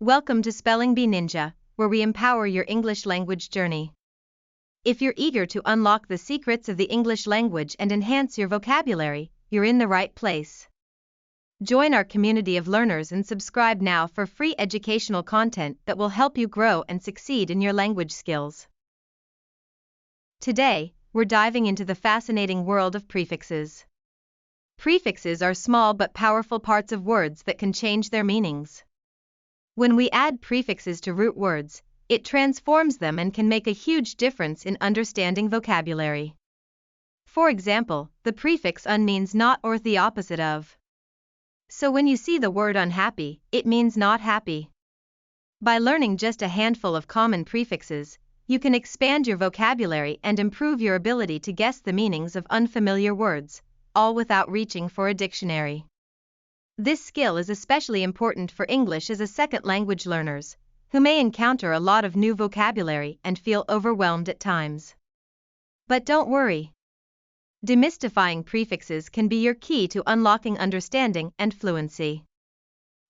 Welcome to Spelling Bee Ninja, where we empower your English language journey. If you're eager to unlock the secrets of the English language and enhance your vocabulary, you're in the right place. Join our community of learners and subscribe now for free educational content that will help you grow and succeed in your language skills. Today, we're diving into the fascinating world of prefixes. Prefixes are small but powerful parts of words that can change their meanings. When we add prefixes to root words, it transforms them and can make a huge difference in understanding vocabulary. For example, the prefix un means not or the opposite of. So when you see the word unhappy, it means not happy. By learning just a handful of common prefixes, you can expand your vocabulary and improve your ability to guess the meanings of unfamiliar words, all without reaching for a dictionary. This skill is especially important for English as a second language learners, who may encounter a lot of new vocabulary and feel overwhelmed at times. But don't worry. Demystifying prefixes can be your key to unlocking understanding and fluency.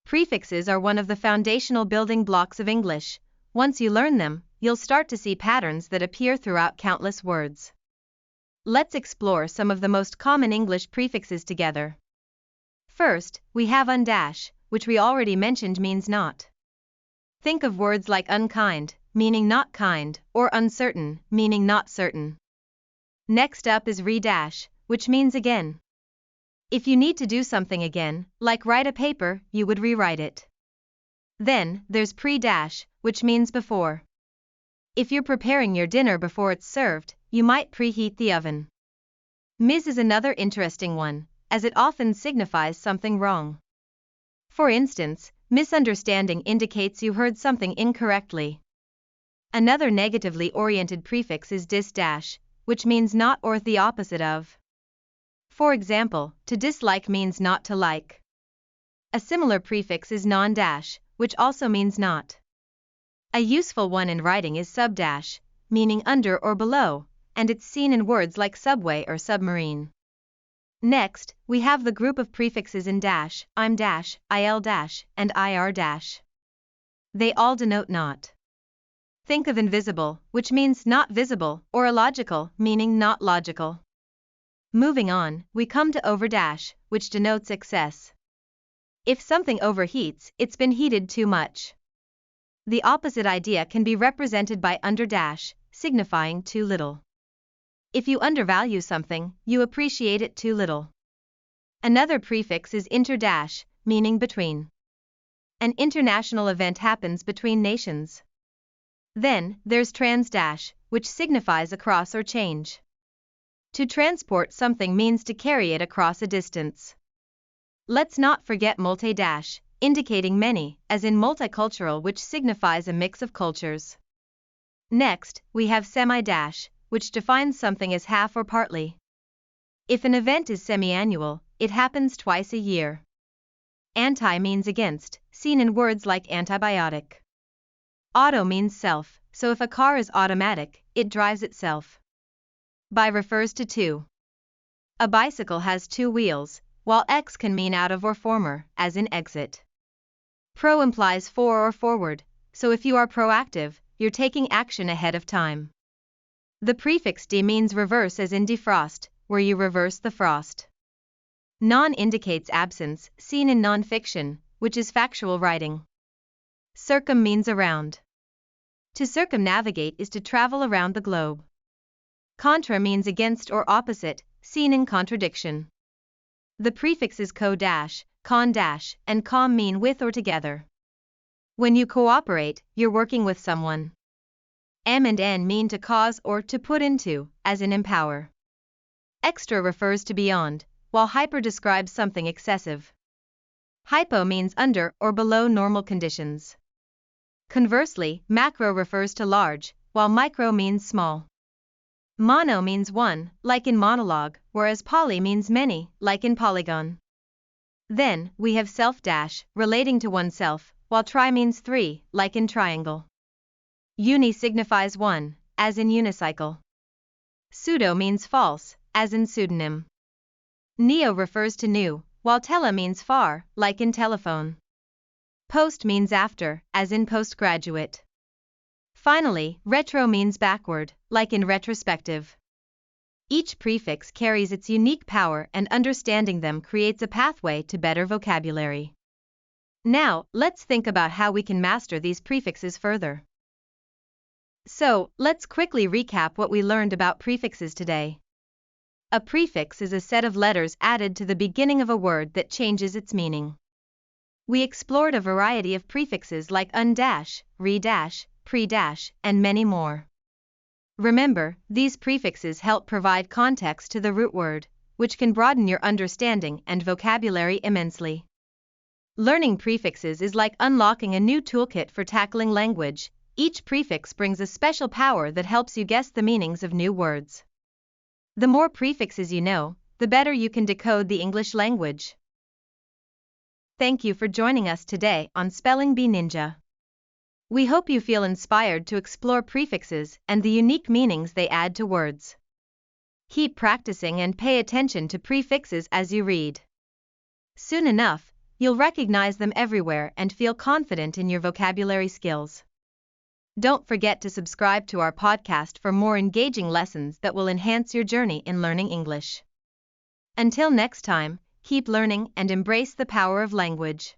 Prefixes are one of the foundational building blocks of English. Once you learn them, you'll start to see patterns that appear throughout countless words. Let's explore some of the most common English prefixes together. First, we have undash, which we already mentioned means not. Think of words like unkind, meaning not kind, or uncertain, meaning not certain. Next up is re-dash, which means again. If you need to do something again, like write a paper, you would rewrite it. Then, there's pre-dash, which means before. If you're preparing your dinner before it's served, you might preheat the oven. Mis is another interesting one, as it often signifies something wrong. For instance, misunderstanding indicates you heard something incorrectly. Another negatively oriented prefix is dis-dash, which means not or the opposite of. For example, to dislike means not to like. A similar prefix is non-dash, which also means not. A useful one in writing is sub-dash, meaning under or below, and it's seen in words like subway or submarine. Next, we have the group of prefixes in dash, I'm dash, il dash, and ir dash. They all denote not. Think of invisible, which means not visible, or illogical, meaning not logical. Moving on, we come to over dash, which denotes excess. If something overheats, it's been heated too much. The opposite idea can be represented by under dash, signifying too little. If you undervalue something, you appreciate it too little. Another prefix is inter-dash, meaning between. An international event happens between nations. Then, there's trans-dash, which signifies across or change. To transport something means to carry it across a distance. Let's not forget multi-dash, indicating many, as in multicultural, which signifies a mix of cultures. Next, we have semi-dash, which defines something as half or partly. If an event is semi-annual, it happens twice a year. Anti means against, seen in words like antibiotic. Auto means self, so if a car is automatic, it drives itself. Bi refers to two. A bicycle has two wheels, while ex can mean out of or former, as in exit. Pro implies for or forward, so if you are proactive, you're taking action ahead of time. The prefix de means reverse, as in defrost, where you reverse the frost. Non indicates absence, seen in non-fiction, which is factual writing. Circum means around. To circumnavigate is to travel around the globe. Contra means against or opposite, seen in contradiction. The prefixes co-dash, con-dash, and com mean with or together. When you cooperate, you're working with someone. M and N mean to cause or to put into, as in empower. Extra refers to beyond, while hyper describes something excessive. Hypo means under or below normal conditions. Conversely, macro refers to large, while micro means small. Mono means one, like in monologue, whereas poly means many, like in polygon. Then, we have self-dash, relating to oneself, while tri means three, like in triangle. Uni signifies one, as in unicycle. Pseudo means false, as in pseudonym. Neo refers to new, while tele means far, like in telephone. Post means after, as in postgraduate. Finally, retro means backward, like in retrospective. Each prefix carries its unique power, and understanding them creates a pathway to better vocabulary. Now, let's think about how we can master these prefixes further. So, let's quickly recap what we learned about prefixes today. A prefix is a set of letters added to the beginning of a word that changes its meaning. We explored a variety of prefixes like un-dash, re-dash, pre-dash, and many more. Remember, these prefixes help provide context to the root word, which can broaden your understanding and vocabulary immensely. Learning prefixes is like unlocking a new toolkit for tackling language. Each prefix brings a special power that helps you guess the meanings of new words. The more prefixes you know, the better you can decode the English language. Thank you for joining us today on Spelling Bee Ninja. We hope you feel inspired to explore prefixes and the unique meanings they add to words. Keep practicing and pay attention to prefixes as you read. Soon enough, you'll recognize them everywhere and feel confident in your vocabulary skills. Don't forget to subscribe to our podcast for more engaging lessons that will enhance your journey in learning English. Until next time, keep learning and embrace the power of language.